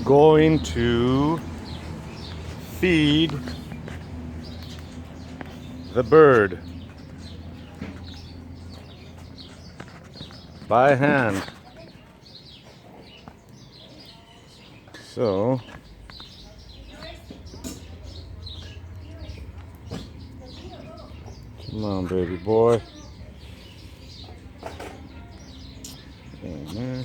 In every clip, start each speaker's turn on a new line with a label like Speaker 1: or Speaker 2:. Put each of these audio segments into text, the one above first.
Speaker 1: going to feed the bird by hand. So come on, baby boy. Amen.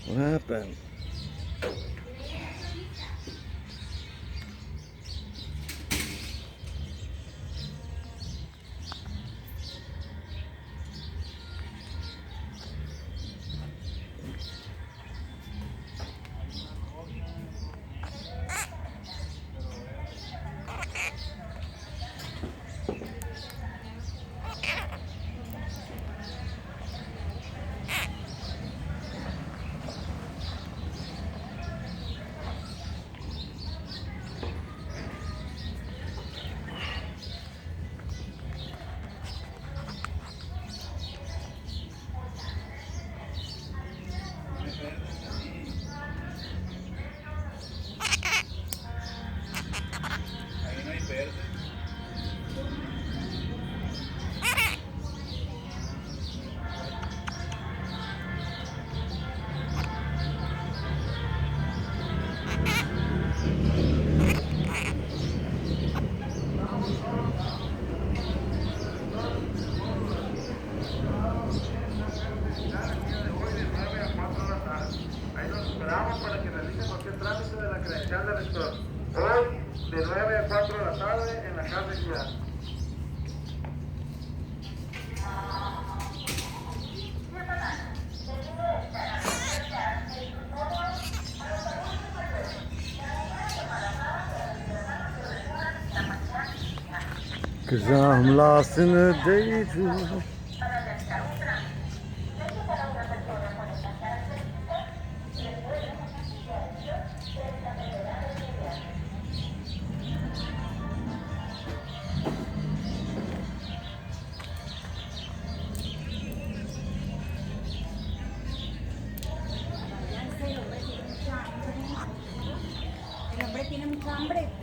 Speaker 1: What happened?
Speaker 2: Para que realicen cualquier trámite de la credencial del lector. Hoy, de 9 a 4 de la tarde, en la casa Ciudad.
Speaker 1: Cause I'm lost in a daydream.
Speaker 3: El hombre tiene mucha hambre.